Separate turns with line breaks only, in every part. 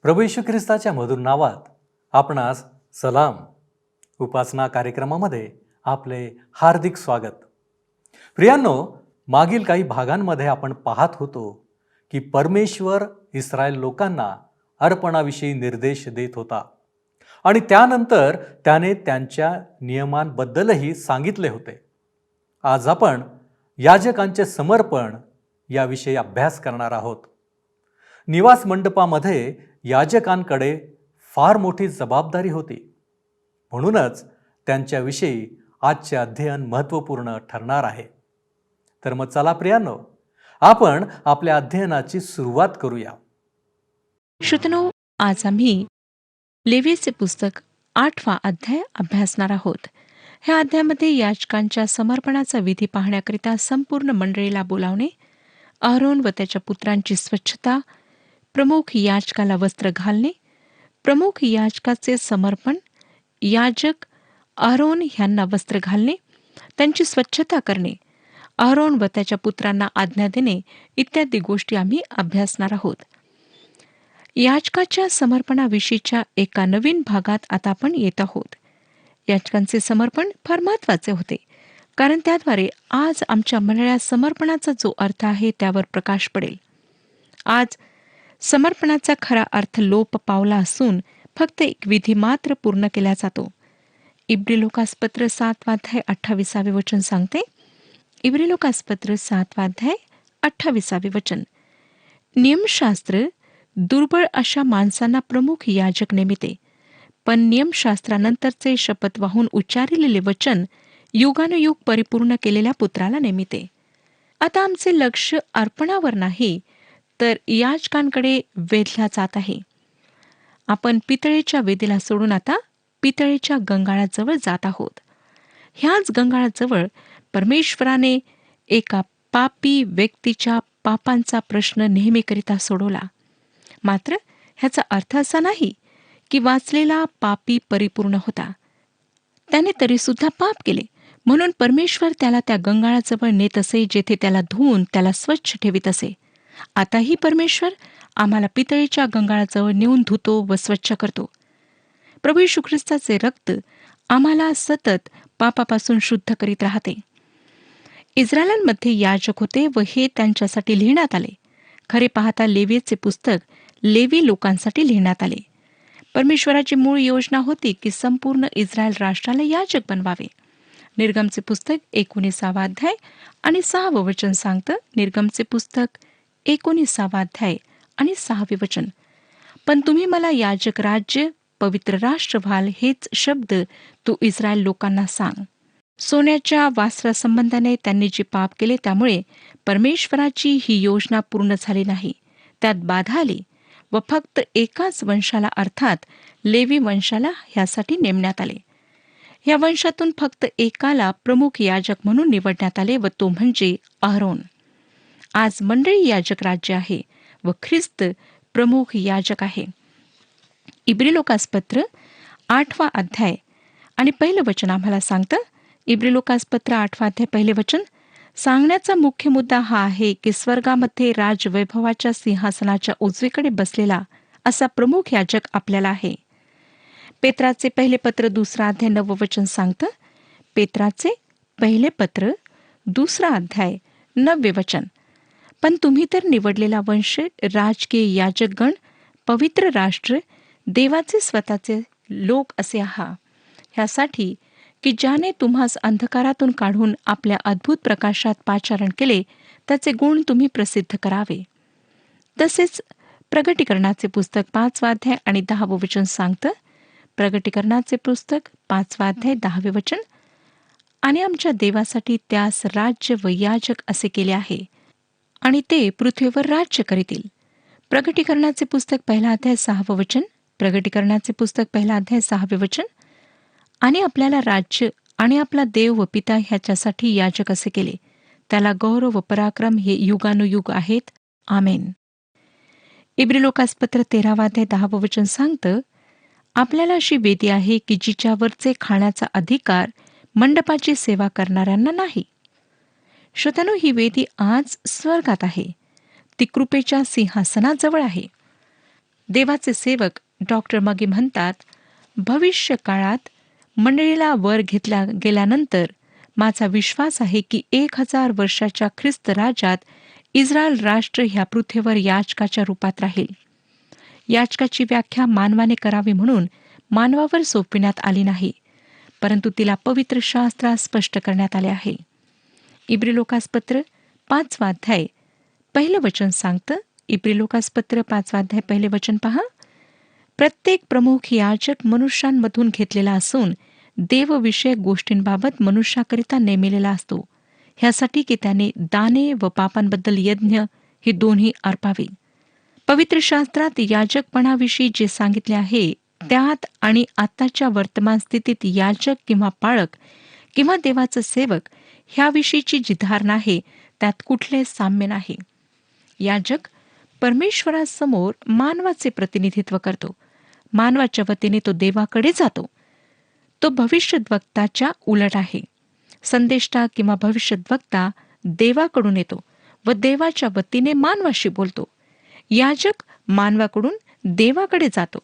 प्रभू येशू ख्रिस्ताच्या मधुर नावात आपणास सलाम. उपासना कार्यक्रमामध्ये आपले हार्दिक स्वागत. प्रियांनो, मागील काही भागांमध्ये आपण पाहत होतो की परमेश्वर इस्रायल लोकांना अर्पणाविषयी निर्देश देत होता आणि त्यानंतर त्याने त्यांच्या नियमांबद्दलही सांगितले होते. आज आपण याजकांचे समर्पण याविषयी अभ्यास करणार आहोत. निवास मंडपामध्ये याजकांकडे फार मोठी जबाबदारी होती. म्हणूनच त्यांच्याविषयी आजचे अध्ययन महत्त्वपूर्ण ठरणार आहे. तर मग चला प्रियांनो, आपण आपल्या अध्ययनाची सुरुवात करूया.
श्रोतनो, आज आम्ही लेवीचे पुस्तक 8वा अध्याय अभ्यासणार आहोत. ह्या अध्यायामध्ये याजकांच्या समर्पणाचा विधी पाहण्याकरिता संपूर्ण मंडळीला बोलावणे, अहरोन व त्याच्या पुत्रांची स्वच्छता, प्रमुख याजकाला वस्त्र घालणे, प्रमुख याजकाचे समर्पण, याजक अहरोन ह्यांना वस्त्र घालणे, त्यांची स्वच्छता करणे, अहरोन व त्याच्या पुत्रांना आज्ञा देणे इत्यादी गोष्टी आम्ही अभ्यासणार आहोत. याजकाच्या समर्पणाविषयीच्या एका नवीन भागात आता आपण येत आहोत. याजकांचे समर्पण फार महत्त्वाचे होते, कारण त्याद्वारे आज आमच्या मंडळात समर्पणाचा जो अर्थ आहे त्यावर प्रकाश पडेल. आज समर्पणाचा खरा अर्थ लोप पावला असून फक्त एक विधी मात्र पूर्ण केला जातो. इब्री-लोकासपत्र 7वा अध्याय 28वे वचन सांगते. इब्री-लोकासपत्र 7वा अध्याय 28वे वचन. नियमशास्त्र दुर्बळ अशा माणसांना प्रमुख याजक नेमिते, पण नियमशास्त्रानंतरचे शपथ वाहून उच्चारिलेले वचन युगानुयुग परिपूर्ण केलेल्या पुत्राला नेमिते. आता आमचे लक्ष अर्पणावर नाही तर याजकांकडे वेधल्या जात आहे. आपण पितळेच्या वेदीला सोडून आता पितळेच्या गंगाळाजवळ जात आहोत. ह्याच गंगाळाजवळ परमेश्वराने एका पापी व्यक्तीच्या पापांचा प्रश्न नेहमीकरिता सोडवला. मात्र ह्याचा अर्थ असा नाही की वाचलेला पापी परिपूर्ण होता. त्याने तरीसुद्धा पाप केले, म्हणून परमेश्वर त्याला त्या गंगाळाजवळ नेत असे, जेथे त्याला धुवून त्याला स्वच्छ ठेवित असे. आताही परमेश्वर आम्हाला पितळेच्या गंगाळाजवळ नेऊन धुतो व स्वच्छ करतो. प्रभू येशू ख्रिस्ताचे रक्त आम्हाला सतत पापापासून शुद्ध करीत राहते. इस्रायलांमध्ये याजक होते व हे त्यांच्यासाठी लिहिण्यात आले. खरे पाहता लेवीचे पुस्तक लेवी लोकांसाठी लिहिण्यात आले. परमेश्वराची मूळ योजना होती की संपूर्ण इस्रायल राष्ट्राला याजक बनवावे. निर्गमचे पुस्तक 19वा अध्याय आणि 6वं वचन सांगतं. निर्गमचे पुस्तक 19वा अध्याय आणि 6वे वचन. पण तुम्ही मला याजक राज्य, पवित्र राष्ट्र व्हाल, हेच शब्द तू इस्रायल लोकांना सांग. सोन्याच्या वास्त्रासंबंधाने त्यांनी जे पाप केले त्यामुळे परमेश्वराची ही योजना पूर्ण झाली नाही. त्यात बाधा आली व फक्त एकाच वंशाला, अर्थात लेवी वंशाला ह्यासाठी नेमण्यात आले. या वंशातून फक्त एकाला प्रमुख याजक म्हणून निवडण्यात आले व तो म्हणजे अहरोन. आज मंडळी याजक राज्य आहे व ख्रिस्त प्रमुख याजक आहे. इब्री-लोकासपत्र 8वा अध्याय आणि पहिलं वचन आम्हाला सांगतं. इब्री-लोकासपत्र 8वा अध्याय पहिले वचन. सांगण्याचा मुख्य मुद्दा हा आहे की स्वर्गामध्ये राजवैभवाच्या सिंहासनाच्या उजवीकडे बसलेला असा प्रमुख याजक आपल्याला आहे. पेत्राचे पहिले पत्र 2रा अध्याय 9वं वचन सांगतं. पेत्राचे पहिले पत्र 2रा अध्याय 9वे वचन. पण तुम्ही तर निवडलेला वंश, राजकीय याजकगण, पवित्र राष्ट्र, देवाचे स्वतःचे लोक असे आहात, ह्यासाठी की ज्याने तुम्हास अंधकारातून काढून आपल्या अद्भुत प्रकाशात पाचारण केले, त्याचे गुण तुम्ही प्रसिद्ध करावे. तसेच प्रगटीकरणाचे पुस्तक 5वा अध्याय आणि 10वं वचन सांगतं. प्रगटीकरणाचे पुस्तक 5वा अध्याय 10वे वचन. आणि आमच्या देवासाठी त्यास राज्य व याजक असे केले आहे आणि ते पृथ्वीवर राज्य करीतील. प्रगटीकरणाचे पुस्तक 1 अध्याय 6वं वचन. प्रगटीकरणाचे पुस्तक 1 अध्याय 6वे वचन. आणि आपल्याला राज्य आणि आपला देव व पिता ह्याच्यासाठी याजक असे केले. त्याला गौरव व पराक्रम हे युगानुयुग आहेत. आमेन. इब्री-लोकासपत्र 13वा अध्याय 10वं वचन सांगतं. आपल्याला अशी वेदी आहे की जिच्यावरचे खाण्याचा अधिकार मंडपाची सेवा करणाऱ्यांना नाही. श्रोत्यानो, ही वेदी आज स्वर्गात आहे. ती कृपेच्या सिंहासनाजवळ आहे. देवाचे सेवक डॉक्टर मगे म्हणतात, भविष्य काळात मंडळीला वर घेतल्या गेल्यानंतर माझा विश्वास आहे की 1000 वर्षाच्या ख्रिस्त राज्यात इस्रायल राष्ट्र ह्या पृथ्वीवर याजकाच्या रूपात राहील. याजकाची व्याख्या मानवाने करावी म्हणून मानवावर सोपविण्यात आली नाही, परंतु तिला पवित्र शास्त्रात स्पष्ट करण्यात आले आहे. इब्री लोकासपत्र 5 अध्याय पहिलं वचन सांगतं. इब्री लोकासपत्र 5 अध्याय पहिले वचन पहा. प्रत्येक प्रमुख याजक मनुष्यांमधून घेतलेला असून देवविषयक गोष्टींबाबत मनुष्याकरिता नेमिलेला असतो, ह्यासाठी की त्याने दाने व पापांबद्दल यज्ञ ही दोन्ही अर्पावी. पवित्र शास्त्रात याजकपणाविषयी जे सांगितले आहे त्यात आणि आताच्या वर्तमान स्थितीत याजक किंवा पाळक किंवा देवाचा सेवक ह्याविषयीची जी धारणा आहे त्यात कुठले साम्य नाही. याजक परमेश्वरासमोर मानवाचे प्रतिनिधित्व करतो. मानवाच्या वतीने तो देवाकडे जातो. तो भविष्यद्वक्ताच्या उलट आहे. संदेष्टा किंवा भविष्यद्वक्ता देवाकडून येतो व देवाच्या वतीने मानवाशी बोलतो. याजक मानवाकडून देवाकडे जातो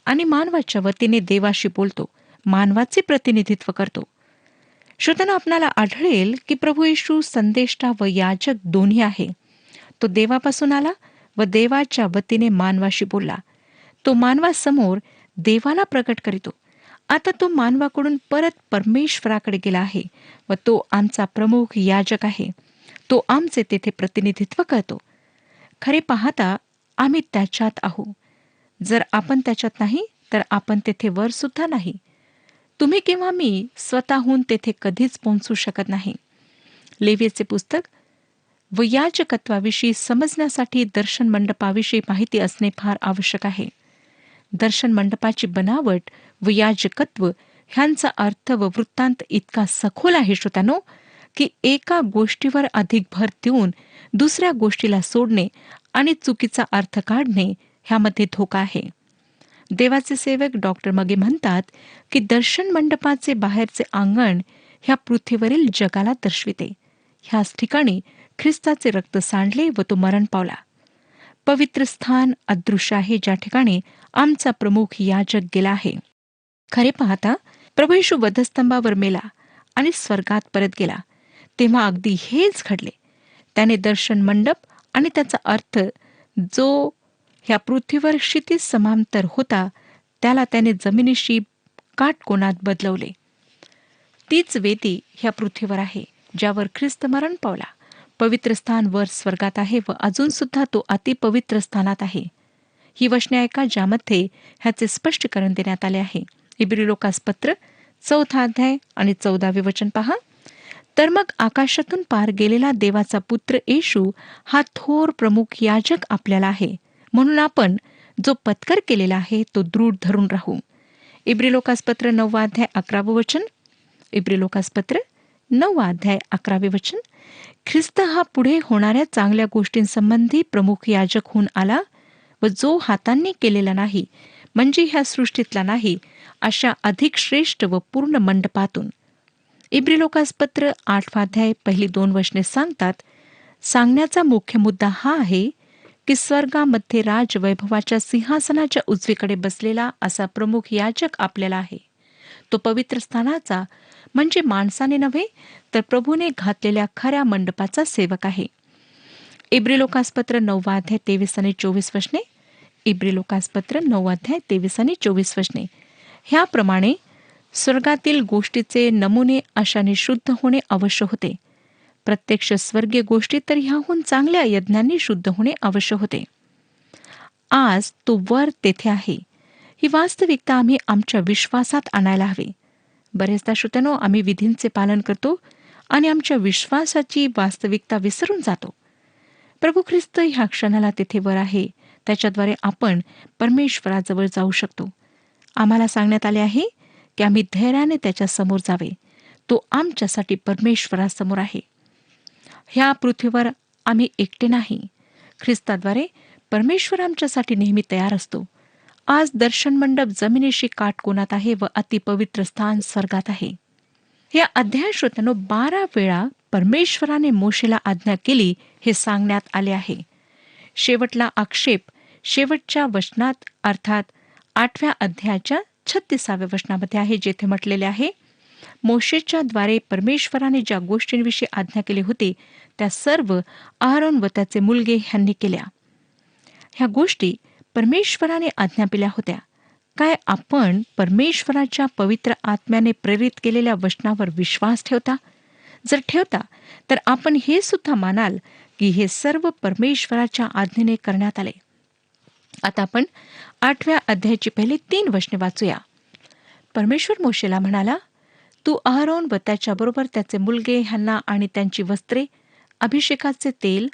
आणि मानवाच्या वतीने देवाशी बोलतो, मानवाचे प्रतिनिधित्व करतो. श्रोत्यांनो, आपणाला आढळेल की प्रभू येशू संदेष्टा व याजक दोन्ही आहे. तो देवापासून आला व देवाच्या वतीने मानवाशी बोलला. तो मानवासमोर देवाला प्रकट करीतो. आता तो मानवाकडून परत परमेश्वराकडे गेला आहे व तो आमचा प्रमुख याजक आहे. तो आमचे तेथे प्रतिनिधित्व करतो. खरे पाहता आम्ही त्याच्यात आहोत. जर आपण त्याच्यात नाही तर आपण तेथे वर सुद्धा नाही. तुम्ही किंवा मी स्वतःहून तेथे कधीच पोहोचू शकत नाही. लेवीचे पुस्तक व याजकत्वाविषयी समजण्यासाठी दर्शन मंडपाविषयी माहिती असणे फार आवश्यक आहे. दर्शन मंडपाची बनावट व याजकत्व ह्यांचा अर्थ व वृत्तांत इतका सखोल आहे श्रोत्यानो, की एका गोष्टीवर अधिक भर देऊन दुसऱ्या गोष्टीला सोडणे आणि चुकीचा अर्थ काढणे ह्यामध्ये धोका आहे. देवाचे सेवक डॉक्टर मगे म्हणतात की दर्शन मंडपाचे बाहेरचे अंगण ह्या पृथ्वीवरील जगाला दर्शविते. ह्याच ठिकाणी ख्रिस्ताचे रक्त सांडले व तो मरण पावला. पवित्र स्थान अदृश्य आहे, ज्या ठिकाणी आमचा प्रमुख याजक गेला आहे. खरे पाहता प्रभू येशू वधस्तंभावर मेला आणि स्वर्गात परत गेला तेव्हा अगदी हेच घडले. त्याने दर्शन मंडप आणि त्याचा अर्थ जो ह्या पृथ्वीवर क्षितिज समांतर होता त्याला त्याने जमिनीशी काटकोनात बदलवले. तीच वेदी ह्या पृथ्वीवर आहे ज्यावर ख्रिस्त मरण पावला. पवित्र स्थान वर स्वर्गात आहे व अजून सुद्धा तो अतिपवित्र स्थानात आहे. ही वचने ऐका ज्यामध्ये ह्याचे स्पष्टीकरण देण्यात आले आहे. इब्री लोकासपत्र 4 अध्याय आणि 14 वचन पहा. तर मग आकाशातून पार गेलेला देवाचा पुत्र येशू हा थोर प्रमुख याजक आपल्याला आहे, म्हणून आपण जो पत्कर केलेला आहे तो दृढ धरून राहू. इब्री लोकासपत्र 9 अध्याय 11 वचन. इब्री लोकासपत्र 9 अध्याय 11 वचन. ख्रिस्त हा पुढे होणाऱ्या चांगल्या गोष्टींसंबंधी प्रमुख याजक होऊन आला व जो हातांनी केलेला नाही, म्हणजे ह्या सृष्टीतला नाही, अशा अधिक श्रेष्ठ व पूर्ण मंडपातून. इब्री लोकासपत्र 8 अध्याय पहिली 2 वचने सांगतात. सांगण्याचा मुख्य मुद्दा हा आहे की स्वर्गामध्ये राजवैभवाच्या सिंहासनाच्या उजवीकडे बसलेला असा प्रमुख याजक आपल्याला आहे. तो पवित्र स्थानाचा म्हणजे माणसाने नव्हे तर प्रभूने घातलेल्या खऱ्या मंडपाचा सेवक आहे. इब्री लोकासपत्र 9 अध्याय 23 आणि 24 वचने. इब्री लोकासपत्र 9 अध्याय 23 आणि 24 वचने. ह्याप्रमाणे स्वर्गातील गोष्टीचे नमुने अशाने शुद्ध होणे आवश्यक होते. प्रत्यक्ष स्वर्गीय गोष्टी तर ह्याहून चांगल्या यज्ञांनी शुद्ध होणे आवश्यक होते. आज तो वर तेथे आहे. ही वास्तविकता आम्ही आमच्या विश्वासात आणायला हवी. बरेचदा श्रोत्यानो, आम्ही विधींचे पालन करतो आणि आमच्या विश्वासाची वास्तविकता विसरून जातो. प्रभू ख्रिस्त ह्या क्षणाला तेथे वर आहे. त्याच्याद्वारे आपण परमेश्वराजवळ जाऊ शकतो. आम्हाला सांगण्यात आले आहे की आम्ही धैर्याने त्याच्या समोर जावे. तो आमच्यासाठी परमेश्वरासमोर आहे. ह्या पृथ्वीवर आम्ही एकटे नाही. ख्रिस्ताद्वारे परमेश्वर आमच्यासाठी नेहमी तयार असतो. आज दर्शन मंडप जमिनीशी काटकोनात आहे व अतिपवित्र स्थान स्वर्गात आहे. या अध्याय श्रोत्यानो 12 वेळा परमेश्वराने मोशेला आज्ञा केली हे सांगण्यात आले आहे. शेवटला आक्षेप शेवटच्या वचनात अर्थात 8व्या अध्यायाच्या 36व्या वचनामध्ये आहे, जेथे म्हटलेले आहे, मोशेच्या द्वारे परमेश्वराने ज्या गोष्टींविषयी आज्ञा केली होती त्या सर्व आरोन व त्याचे मुलगे ह्यांनी केल्या. ह्या गोष्टी परमेश्वराने आज्ञा दिल्या होत्या. काय आपण परमेश्वराच्या पवित्र आत्म्याने प्रेरित केलेल्या वचनावर विश्वास ठेवता? जर ठेवता तर आपण हे सुद्धा मानाल की हे सर्व परमेश्वराच्या आज्ञेने करण्यात आले. आता आपण 8व्या अध्यायाची पहिली 3 वचने वाचूया. परमेश्वर मोशेला म्हणाला, तू आरोन व त्याच्याबरोबर त्याचे मुलगे ह्यांना आणि त्यांची वस्त्रे, अभिषेकाचे तेल,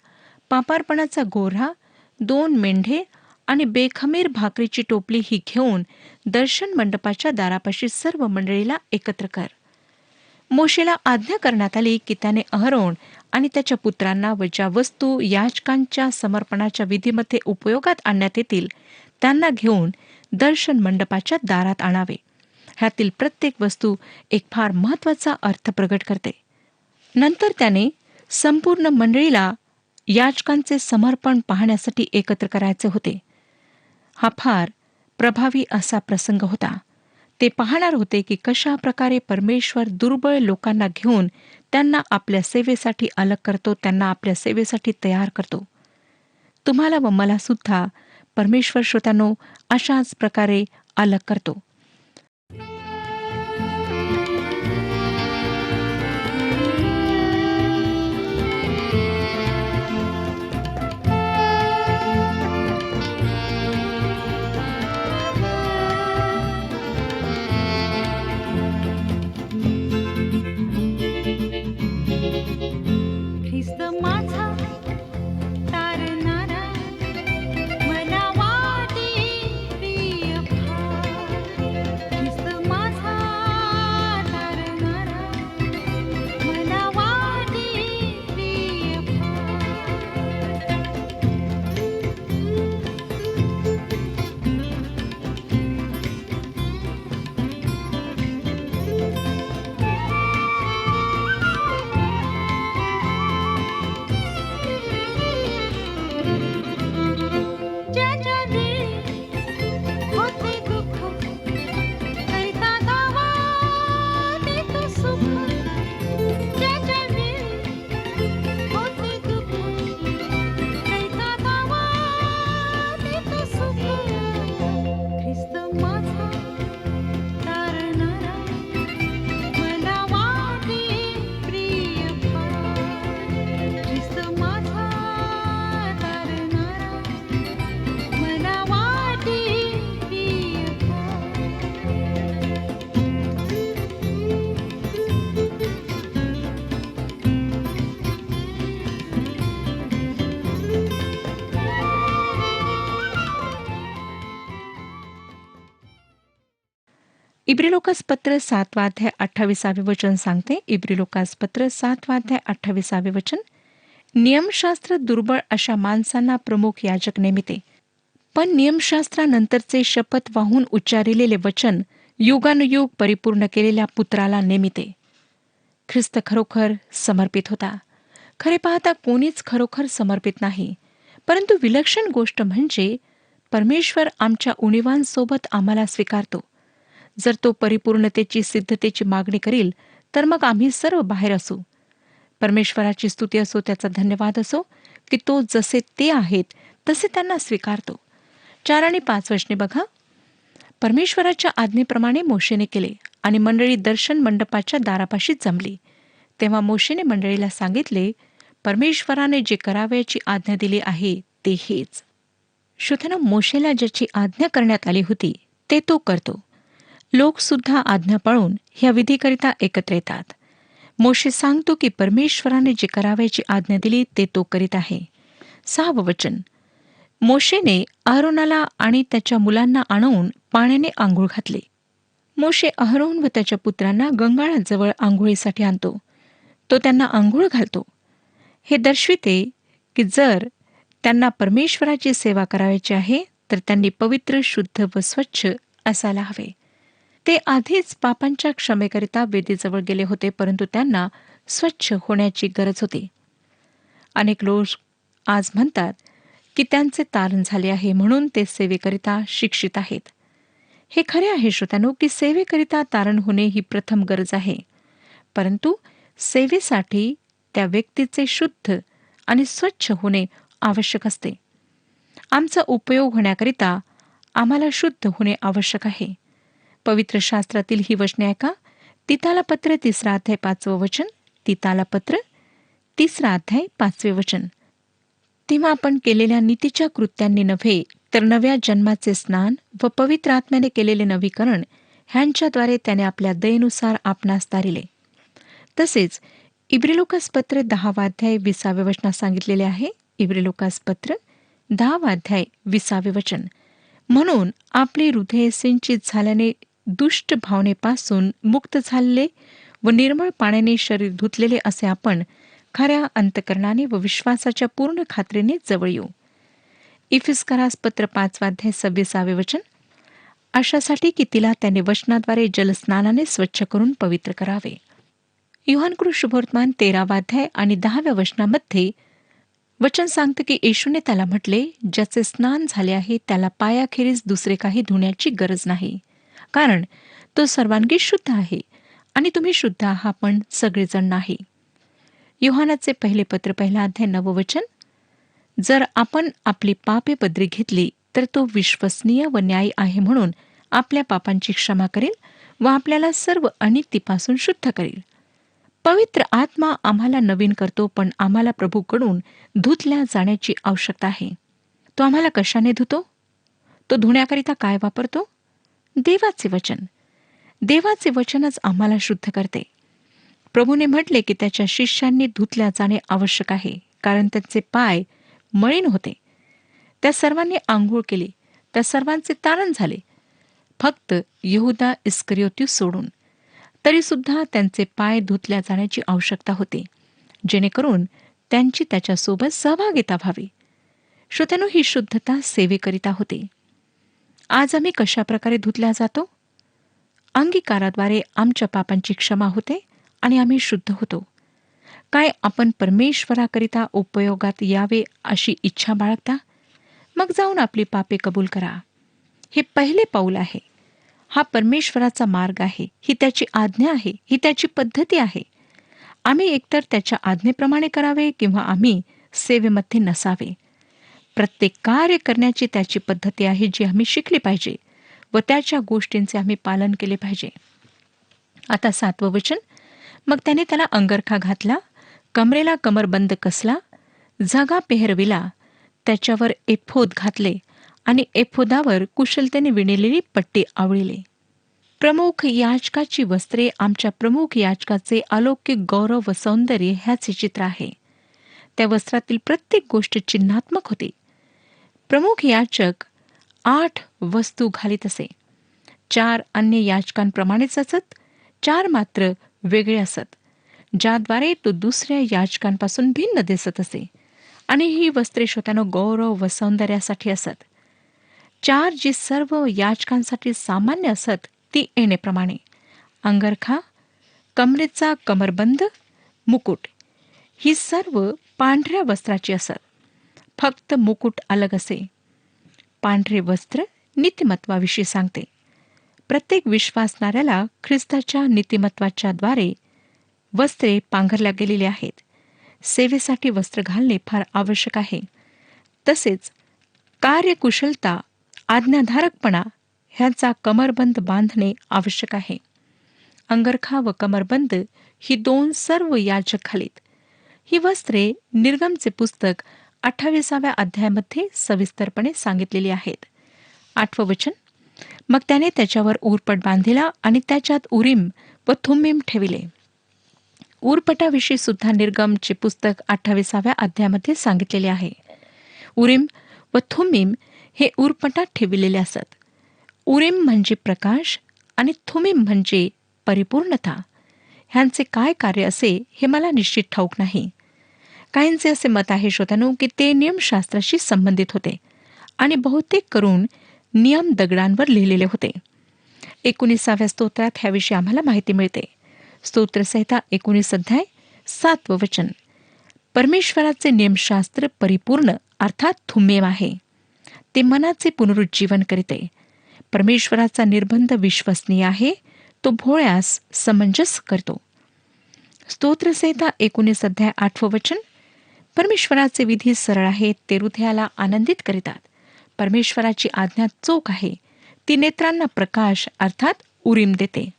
पापार्पणाचा गोऱ्हा, 2 मेंढे आणि बेखमीर भाकरीची टोपली ही घेऊन दर्शन मंडपाच्या दारापाशी सर्व मंडळीला एकत्र कर. मोशेला आज्ञा करण्यात आली की त्याने अहरोन आणि त्याच्या पुत्रांना व ज्या वस्तू याजकांच्या समर्पणाच्या विधीमध्ये उपयोगात आणण्यात येतील त्यांना घेऊन दर्शन मंडपाच्या दारात आणावे. ह्यातील प्रत्येक वस्तू एक फार महत्वाचा अर्थ प्रगट करते. नंतर त्याने संपूर्ण मंडळीला याजकांचे समर्पण पाहण्यासाठी एकत्र करायचे होते. हा फार प्रभावी असा प्रसंग होता. ते पाहणार होते की कशा प्रकारे परमेश्वर दुर्बळ लोकांना घेऊन त्यांना आपल्या सेवेसाठी अलग करतो, त्यांना आपल्या सेवेसाठी तयार करतो. तुम्हाला व मला सुद्धा परमेश्वर श्रोत्यांनो अशाच प्रकारे अलग करतो.
ख्रिस्त माझा तारणारा, मला वाटे प्रिय फार. ख्रिस्त माझा तारणारा, मला वाटे प्रिय ज्याच्या वेळी होते दुःख, कैता दावा देतो सुख. ज्याच्या वेळी होते दुःख, कैता दावा देतो सुख. ख्रिस्त माझा तारणारा, मला वाटे प्रिय फार. ख्रिस्त माझा तारणारा, मला वाटे प्रिय फार.
इब्रिलोकास पत्र 7वा अध्याय 28वे वचन सांगते. इब्रिलोकास पत्र 7वा अध्याय 28वे वचन, नियमशास्त्र दुर्बळ अशा माणसांना प्रमुख याजक नेमिते, पण नियमशास्त्रानंतरचे शपथ वाहून उच्चारिलेले वचन युगानुयुग परिपूर्ण केलेल्या पुत्राला नेमिते. ख्रिस्त खरोखर समर्पित होता. खरे पाहता कोणीच खरोखर समर्पित नाही. परंतु विलक्षण गोष्ट म्हणजे परमेश्वर आमच्या उणीवांसोबत आम्हाला स्वीकारतो. जर तो परिपूर्णतेची सिद्धतेची मागणी करील तर मग आम्ही सर्व बाहेर असू. परमेश्वराची स्तुती असो, त्याचा धन्यवाद असो की तो जसे ते आहेत तसे त्यांना स्वीकारतो. 4 आणि 5 वचने बघा. परमेश्वराच्या आज्ञेप्रमाणे मोशेने केले आणि मंडळी दर्शन मंडपाच्या दारापाशी जमली. तेव्हा मोशेने मंडळीला सांगितले, परमेश्वराने जे करावयाची आज्ञा दिली आहे ते हेच. श्रोत्यांनो, मोशेला ज्याची आज्ञा करण्यात आली होती ते तो करतो. लोक सुद्धा आज्ञा पाळून ह्या विधीकरिता एकत्र येतात. मोशे सांगतो की परमेश्वराने जे करावयाची आज्ञा दिली ते तो करीत आहे. 6वं वचन, मोशेने अहरोनाला आणि त्याच्या मुलांना आणून पाण्याने आंघोळ घातले. मोशे अहरोन व त्याच्या पुत्रांना गंगाळाजवळ आंघोळीसाठी आणतो. तो त्यांना आंघोळ घालतो. हे दर्शविते की जर त्यांना परमेश्वराची सेवा करायची आहे तर त्यांनी पवित्र, शुद्ध व स्वच्छ असायला हवे. ते आधीच पापांच्या क्षमेकरिता वेदीजवळ गेले होते, परंतु त्यांना स्वच्छ होण्याची गरज होती. अनेक लोक आज म्हणतात की त्यांचे तारण झाले आहे म्हणून ते सेवेकरिता शिक्षित आहेत. हे खरे आहे श्रोत्यानो की सेवेकरिता तारण होणे ही प्रथम गरज आहे. परंतु सेवेसाठी त्या व्यक्तीचे शुद्ध आणि स्वच्छ होणे आवश्यक असते. आमचा उपयोग होण्याकरिता आम्हाला शुद्ध होणे आवश्यक आहे. पवित्र शास्त्रातील ही वचने ऐका. तीताला पत्र 3 अध्याय 5 वचन. तीताला पत्र 3 अध्याय 5 वचन. तेव्हा आपण केलेल्या नीतीच्या कृत्यांनी नव्हे तर नव्या जन्माचे स्नान व पवित्र आत्म्याने केलेले नवीकरण ह्यांच्याद्वारे त्याने आपल्या दयेनुसार आपणास तारिले. तसेच इब्रिलोकास पत्र 10 अध्याय 20 वचनात सांगितलेले आहे. इब्रिलोकास पत्र 10 अध्याय 20 वचन. म्हणून आपली हृदये सिंचित झाल्याने दुष्ट भावनेपासून मुक्त झालेले व निर्मळ पाण्याने शरीर धुतलेले असे आपण खऱ्या अंतकरणाने व विश्वासाच्या पूर्ण खात्रीने जवळ येऊ. इफिस्करास पत्र 5 अध्याय 26 वचन. अशासाठी की तिला त्याने वचनाद्वारे जलस्नानाने स्वच्छ करून पवित्र करावे. योहानकृत शुभवर्तमान 13 अध्याय आणि 10 वचनामध्ये वचन सांगतं की येशूने त्याला म्हटले, ज्याचे स्नान झाले आहे त्याला पायाखेरीज दुसरे काही धुण्याची गरज नाही, कारण तो सर्वांगी शुद्ध आहे आणि तुम्ही शुद्ध आहात पण सगळेजण नाही. योहानाचे पहिले पत्र 1 अध्याय 9 वचन. जर आपण आपली पापे पदरी घेतली तर तो विश्वसनीय व न्यायी आहे म्हणून आपल्या पापांची क्षमा करेल व आपल्याला सर्व अनितीपासून शुद्ध करेल. पवित्र आत्मा आम्हाला नवीन करतो, पण आम्हाला प्रभूकडून धुतल्या जाण्याची आवश्यकता आहे. तो आम्हाला कशाने धुतो? तो धुण्याकरिता काय वापरतो? देवाचे वचन. देवाचे वचनच आम्हाला शुद्ध करते. प्रभूने म्हटले की त्याच्या शिष्यांनी धुतल्या जाणे आवश्यक आहे, कारण त्यांचे पाय मळीन होते. त्या सर्वांनी आंघोळ केली, त्या सर्वांचे तारण झाले, फक्त यहूदा इस्करियोती सोडून. तरीसुद्धा त्यांचे पाय धुतल्या जाण्याची आवश्यकता होती, जेणेकरून त्यांची त्याच्यासोबत सहभागिता व्हावी. श्रोत्यानो, ही शुद्धता सेवेकरिता होती. आज आम्ही कशा प्रकारे धुतल्या जातो? अंगीकाराद्वारे आमच्या पापांची क्षमा होते आणि आम्ही शुद्ध होतो. काय आपण परमेश्वराकरिता उपयोगात यावे अशी इच्छा बाळगता? मग जाऊन आपली पापे कबूल करा. हे पहिले पाऊल आहे. हा परमेश्वराचा मार्ग आहे. ही त्याची आज्ञा आहे. ही त्याची पद्धती आहे. आम्ही एकतर त्याच्या आज्ञेप्रमाणे करावे किंवा आम्ही सेवेमध्ये नसावे. प्रत्येक कार्य करण्याची त्याची पद्धती आहे, जी आम्ही शिकली पाहिजे व त्याच्या गोष्टींचे आम्ही पालन केले पाहिजे. आता 7 वचन. मग त्याने त्याला अंगरखा घातला, कमरेला कमरबंद कसला, झगा पेहरविला, त्याच्यावर एफोद घातले आणि एफोदावर कुशलतेने विणलेली पट्टी आवळिले. प्रमुख याजकाची वस्त्रे आमच्या प्रमुख याजकाचे अलौकिक गौरव व सौंदर्य ह्याचे चित्र आहे. त्या वस्त्रातील प्रत्येक गोष्ट चिन्हात्मक होती. प्रमुख याजक 8 वस्तू घालीत असे. 4 अन्य याजकांप्रमाणेच असत, 4 मात्र वेगळे असत, ज्याद्वारे तो दुसऱ्या याजकांपासून भिन्न दिसत असे. आणि ही वस्त्रे श्रोत्यानो गौरव व सौंदर्यासाठी असत. 4 जी सर्व याजकांसाठी सामान्य असत ती येणेप्रमाणे: अंगरखा, कमरेचा कमरबंद, मुकुट. ही सर्व पांढऱ्या वस्त्राची असत. फक्त मुकुट अलग असे. पांढरे वस्त्र नीतिमत्वाविषयी सांगते. प्रत्येक विश्वासणाऱ्याला ख्रिस्ताच्या नीतिमत्वाच्या द्वारे वस्त्रे पांघरल्या गेलेली आहेत. सेवेसाठी वस्त्र घालणे फार आवश्यक आहे. तसेच कार्यकुशलता, आज्ञाधारकपणा ह्याचा कमरबंद बांधणे आवश्यक आहे. अंगरखा व कमरबंद ही 2 सर्व याजक घालीत. ही वस्त्रे निर्गमचे पुस्तक 28व्या अध्यायामध्ये सविस्तरपणे सांगितलेली आहेत. 8 वचन. मग त्याने त्याच्यावर उरपट बांधिला आणि त्याच्यात उरीम व थुम्मीम ठेविले. उरपटाविषयी सुद्धा निर्गमचे पुस्तक 28व्या अध्यायामध्ये सांगितलेले आहे. उरीम व थुम्मीम हे उरपटात ठेविलेले असत. उरीम म्हणजे प्रकाश आणि थुम्मीम म्हणजे परिपूर्णता. ह्यांचे काय कार्य असे हे मला निश्चित ठाऊक नाही. काहींचे असे मत आहे श्रोत्यानो की ते नियमशास्त्राशी संबंधित होते आणि बहुतेक करून नियम दगडांवर लिहिलेले होते. 19व्या स्तोत्रात ह्याविषयी आम्हाला माहिती मिळते. स्तोत्रसंहिता 19 अध्याय 7 वचन. परमेश्वराचे नियमशास्त्र परिपूर्ण अर्थात थुम्मेम आहे. ते मनाचे पुनरुज्जीवन करीते. परमेश्वराचा निर्बंध विश्वसनीय आहे. तो भोळ्यास समंजस करतो. स्तोत्रसंहिता 19 अध्याय 8 वचन. परमेश्वराचे विधी सरळ आहेत, ते हृदयाला आनंदित करीतात. परमेश्वराची आज्ञा चोख आहे, ती नेत्रांना प्रकाश अर्थात उरीम देते.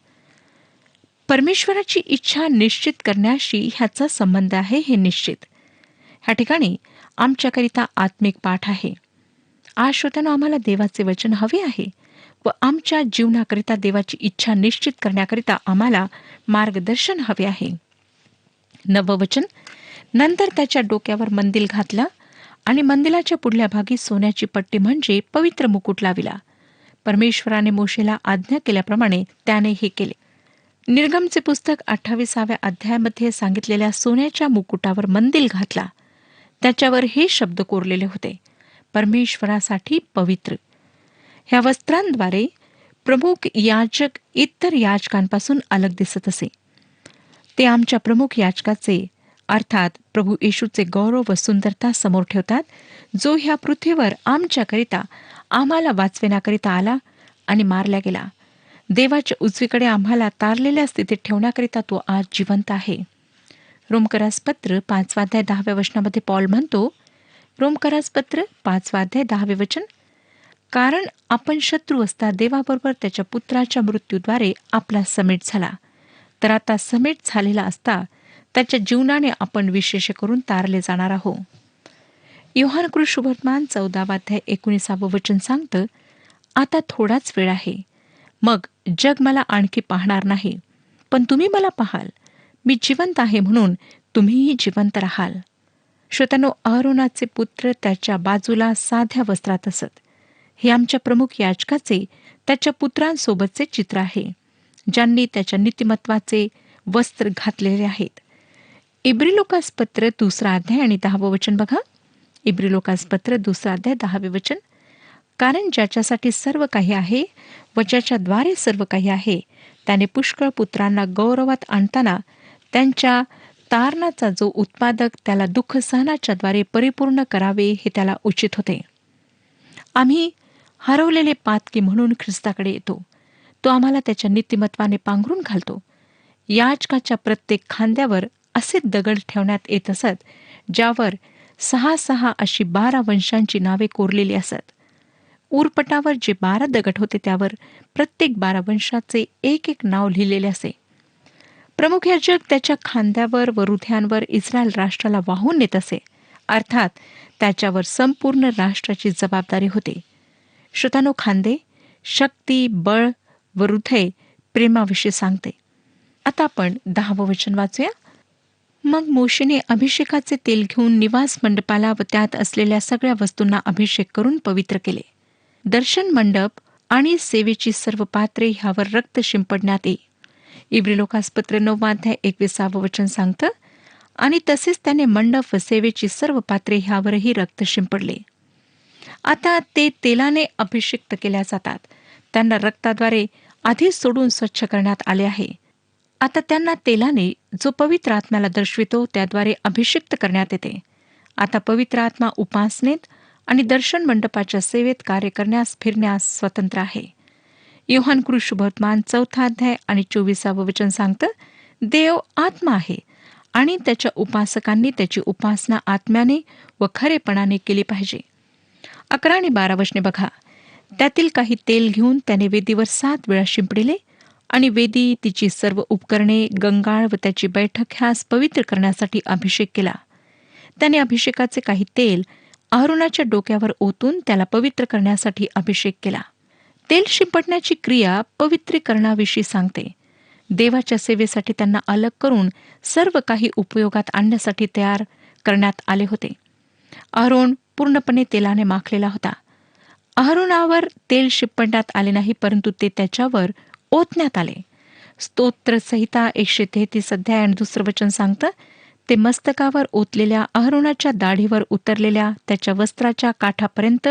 परमेश्वराची इच्छा निश्चित करण्याशी ह्याचा संबंध आहे हे निश्चित. ह्या ठिकाणी आमच्याकरिता आत्मिक पाठ आहे. आज श्रोत्यानो, आम्हाला देवाचे वचन हवे आहे व आमच्या जीवनाकरिता देवाची इच्छा निश्चित करण्याकरिता आम्हाला मार्गदर्शन हवे आहे. 9 वचन. नंतर त्याच्या डोक्यावर मंदिल घातला आणि मंदिलाच्या पुढल्या भागी सोन्याची पट्टी म्हणजे पवित्र मुकुट लाविला. परमेश्वराने मोशेला आज्ञा केल्याप्रमाणे त्याने हे केले. निर्गमचे पुस्तक 28व्या अध्यायामध्ये सांगितलेल्या सोन्याच्या मुकुटावर मंदिल घातला. त्याच्यावर हे शब्द कोरलेले होते, परमेश्वरासाठी पवित्र. ह्या वस्त्रांद्वारे प्रमुख याजक इतर याजकांपासून अलग दिसत असे. ते आमच्या प्रमुख याजकाचे अर्थात प्रभू येशूचे गौरव व सुंदरता समोर ठेवतात, जो ह्या पृथ्वीवर आमच्याकरिता आम्हाला वाचविण्याकरिता आला आणि मारला गेला. देवाच्या उजवीकडे आम्हाला तारलेल्या स्थितीत ठेवण्याकरिता तो आज जिवंत आहे. रोमकरासपत्र 5 अध्याय 10 वचनामध्ये पॉल म्हणतो, रोमकरासपत्र 5 अध्याय 10 वचन. कारण आपण शत्रू असता देवाबरोबर त्याच्या पुत्राच्या मृत्यूद्वारे आपला समेट झाला, तर आता समेट झालेला असता त्याच्या जीवनाने आपण विशेष करून तारले जाणार आहोत. योहान शुभवर्तमान 14 अध्याय 19 वचन सांगतं, आता थोडाच वेळ आहे, मग जग मला आणखी पाहणार नाही, पण तुम्ही मला पाहाल. मी जिवंत आहे म्हणून तुम्हीही जिवंत राहाल. श्रोत्यानो, अहरोनाचे पुत्र त्याच्या बाजूला साध्या वस्त्रात असत. हे आमच्या प्रमुख याजकाचे त्याच्या पुत्रांसोबतचे चित्र आहे, ज्यांनी त्याच्या नीतिमत्वाचे वस्त्र घातलेले आहेत. इब्रिलोकासपत्र 2 अध्याय आणि 10 वचन बघा. इब्रिलोकासपत्र 2 अध्याय 10 वचन. कारण ज्याच्यासाठी सर्व काही आहे व ज्याच्याद्वारे सर्व काही आहे, त्याने पुष्कळ पुत्रांना गौरवात आणताना त्यांच्या तारणाचा जो उत्पादक त्याला दुःख सहनाच्याद्वारे परिपूर्ण करावे हे त्याला उचित होते. आम्ही हरवलेले पातकी म्हणून ख्रिस्ताकडे येतो. तो आम्हाला त्याच्या नीतिमत्वाने पांघरून घालतो. याजकाच्या प्रत्येक खांद्यावर असे दगड ठेवण्यात येत असत, ज्यावर 6 अशी 12 वंशांची नावे कोरलेली असत. उरपटावर जे 12 दगड होते त्यावर प्रत्येक 12 वंशाचे एक एक नाव लिहिलेले असे. प्रमुख याजक त्याच्या खांद्यावर व हृदयांवर इस्रायल राष्ट्राला वाहून नेत असे, अर्थात त्याच्यावर संपूर्ण राष्ट्राची जबाबदारी होती. श्रोतानो, खांदे शक्ती, बळ व हृदय प्रेमाविषयी सांगते. आता आपण 10 वचन वाचूया. मग मोशेने अभिषेकाचे तेल घेऊन निवास मंडपाला व त्यात असलेल्या सगळ्या वस्तूंना अभिषेक करून पवित्र केले. दर्शन मंडप आणि सेवेची सर्व पात्रे ह्यावर रक्त शिंपडण्यात येई. इब्रिलोकासपत्र 9 अध्याय 21 वचन सांगतं, आणि तसेच त्याने मंडप व सेवेची सर्व पात्रे ह्यावरही रक्त शिंपडले. आता ते तेलाने अभिषिक्त केल्या जातात. त्यांना रक्ताद्वारे आधीच सोडून स्वच्छ करण्यात आले आहे. आता त्यांना तेलाने, जो पवित्र आत्म्याला दर्शवितो, त्याद्वारे अभिषिक्त करण्यात येते. आता पवित्र आत्मा उपासनेत आणि दर्शन मंडपाच्या सेवेत कार्य करण्यास फिरण्यास स्वतंत्र आहे. योहान शुभवर्तमान 4 अध्याय आणि 24 वचन सांगतं, देव आत्मा आहे आणि त्याच्या उपासकांनी त्याची उपासना आत्म्याने व खरेपणाने केली पाहिजे. 11 आणि 12 वचने बघा. त्यातील काही तेल घेऊन त्याने वेदीवर 7 वेळा शिंपडिले आणि वेदी, तिची सर्व उपकरणे, गंगाळ व त्याची बैठक ह्यास पवित्र करण्यासाठी अभिषेक केला. त्याने अभिषेकाचे काही तेल अहरोनाच्या डोक्यावर ओतून त्याला पवित्र करण्यासाठी अभिषेक केला. तेल शिंपडण्याची क्रिया पवित्रीकरणाविषयी सांगते. देवाच्या सेवेसाठी त्यांना अलग करून सर्व काही उपयोगात आणण्यासाठी तयार करण्यात आले होते. अहरोन पूर्णपणे तेलाने माखलेला होता. अहरोनावर तेल शिंपडण्यात आले नाही, परंतु ते त्याच्यावर ओतण्यात आले. स्तोत्रसंहिता 133 अध्याय आणि 2 वचन सांगतं, ते मस्तकावर ओतलेल्या अहरोनाच्या दाढीवर उतरलेल्या त्याच्या वस्त्राच्या काठापर्यंत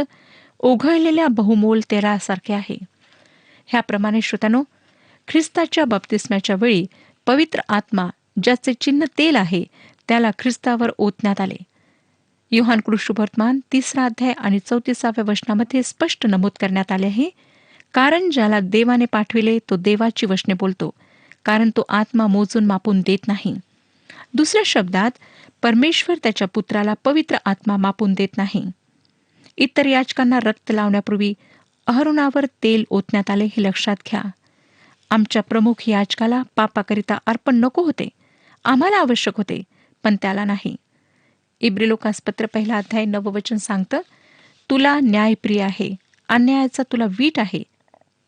ओघळलेल्या बहुमोल तेलासारखे आहे. ह्याप्रमाणे श्रोतानो, ख्रिस्ताच्या बप्तिस्म्याच्या वेळी पवित्र आत्मा, ज्याचे चिन्ह तेल आहे, त्याला ख्रिस्तावर ओतण्यात आले. योहान शुभवर्तमान 3 अध्याय आणि 34व्या वचनामध्ये स्पष्ट नमूद करण्यात आले आहे, कारण ज्याला देवाने पाठविले तो देवाची वचने बोलतो, कारण तो आत्मा मोजून मापून देत नाही. दुसऱ्या शब्दात, परमेश्वर त्याच्या पुत्राला पवित्र आत्मा मापून देत नाही. इतर याचकांना रक्त लावण्यापूर्वी अहरोनावर तेल ओतण्यात आले हे लक्षात घ्या. आमच्या प्रमुख याजकाला पापाकरिता अर्पण नको होते, आम्हाला आवश्यक होते, पण त्याला नाही. इब्रिलोकासपत्र 1 अध्याय 9 वचन सांगतं, तुला न्यायप्रिय आहे, अन्यायाचा तुला वीट आहे.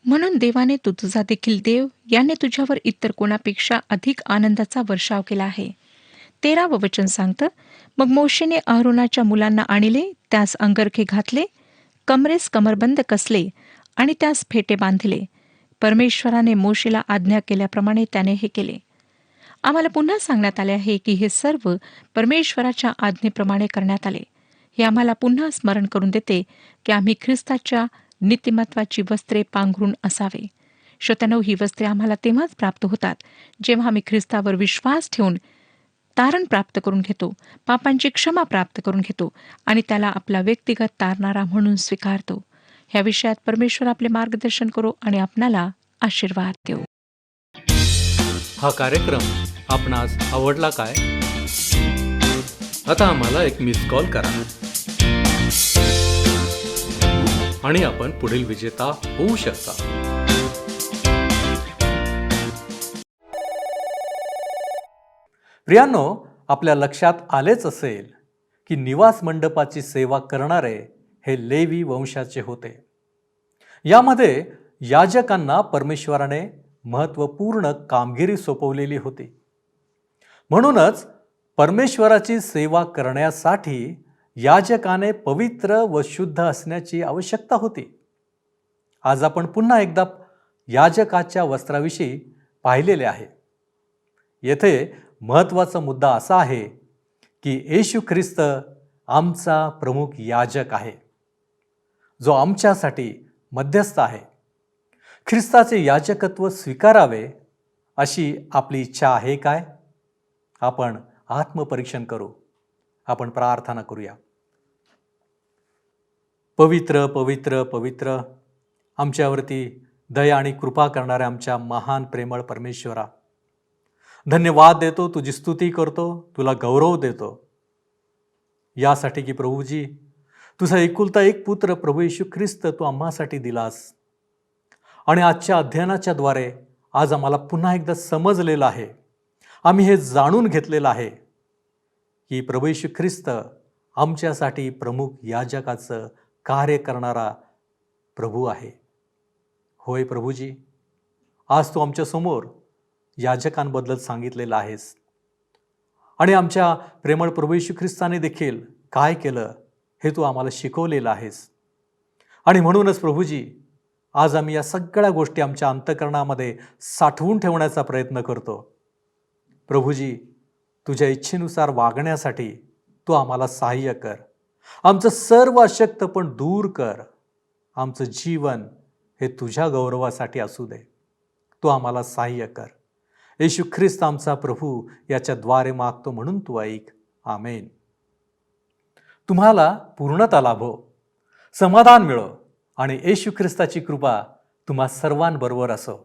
म्हणून देवाने तो तुझा देखील देव, याने तुझ्यावर इतर कोणापेक्षा अधिक आनंदाचा वर्षाव केला आहे. 13वं वचन सांगतं, मग मोशेने अहरोनाच्या मुलांना आणले, त्यास अंगरखे घातले, कमरेस कमरबंद कसले आणि त्यास फेटे बांधले. परमेश्वराने मोशेला आज्ञा केल्याप्रमाणे त्याने हे केले. आम्हाला पुन्हा सांगण्यात आले आहे की हे सर्व परमेश्वराच्या आज्ञेप्रमाणे करण्यात आले. हे आम्हाला पुन्हा स्मरण करून देते की आम्ही ख्रिस्ताच्या नीतिमत्वाची वस्त्रे पांघरून असावे. श्रोत्यानो, ही वस्त्रे आम्हाला तेव्हाच प्राप्त होतात जेव्हा आम्ही ख्रिस्तावर विश्वास ठेवून तारण प्राप्त करून घेतो, पापांची क्षमा प्राप्त करून घेतो आणि त्याला आपला व्यक्तिगत तारणारा म्हणून स्वीकारतो. ह्या विषयात परमेश्वर आपले मार्गदर्शन करो आणि आपणाला आशीर्वाद देऊ.
हा कार्यक्रम आपणास आवडला काय? आता आम्हाला एक मिस कॉल करा आणि आपण पुढील विजेता होऊ शकता. प्रियांनो, आपल्या लक्षात आलेच असेल की निवास मंडपाची सेवा करणारे हे लेवी वंशाचे होते. यामध्ये याजकांना परमेश्वराने महत्त्वपूर्ण कामगिरी सोपवलेली होती. म्हणूनच परमेश्वराची सेवा करण्यासाठी याजकाने पवित्र व शुद्ध असण्याची आवश्यकता होती. आज आपण पुन्हा एकदा याजकाच्या वस्त्राविषयी पाहिलेले आहे. येथे महत्त्वाचा मुद्दा असा आहे की येशू ख्रिस्त आमचा प्रमुख याजक आहे, जो आमच्यासाठी मध्यस्थ आहे. ख्रिस्ताचे याजकत्व स्वीकारावे अशी आपली इच्छा आहे काय? आपण आत्मपरीक्षण करू. आपण प्रार्थना करूया. पवित्र पवित्र पवित्र आमच्यावरती दया आणि कृपा करणाऱ्या आमच्या महान प्रेमळ परमेश्वरा, धन्यवाद देतो, तुझी स्तुती करतो, तुला गौरव देतो यासाठी की प्रभूजी, तुझा एकुलता एक पुत्र प्रभू येशू ख्रिस्त तू आम्हासाठी दिलास. आणि आजच्या अध्ययनाच्या द्वारे आज आम्हाला पुन्हा एकदा समजलेलं आहे, आम्ही हे जाणून घेतलेलं आहे की प्रभू येशू ख्रिस्त आमच्यासाठी प्रमुख याजकाचं कार्य करणारा प्रभू आहे. होय प्रभूजी, आज तू आमच्यासमोर याजकांबद्दल सांगितलेलं आहेस आणि आमच्या प्रेमळ प्रभू येशू ख्रिस्ताने देखील काय केलं हे तू आम्हाला शिकवलेलं आहेस. आणि म्हणूनच प्रभूजी, आज आम्ही या सगळ्या गोष्टी आमच्या अंतःकरणामध्ये साठवून ठेवण्याचा प्रयत्न करतो. प्रभूजी, तुझ्या इच्छेनुसार वागण्यासाठी तू आम्हाला सहाय्य कर. आमचं सर्व अशक्तपण दूर कर. आमचं जीवन हे तुझ्या गौरवासाठी असू दे. तू आम्हाला सहाय्य कर. येशू ख्रिस्त आमचा प्रभू याच्या द्वारे मागतो म्हणून तू ऐक. आमेन. तुम्हाला पूर्णता लाभो, समाधान मिळो आणि येशू ख्रिस्ताची कृपा तुम्हा सर्वांबरोबर असो.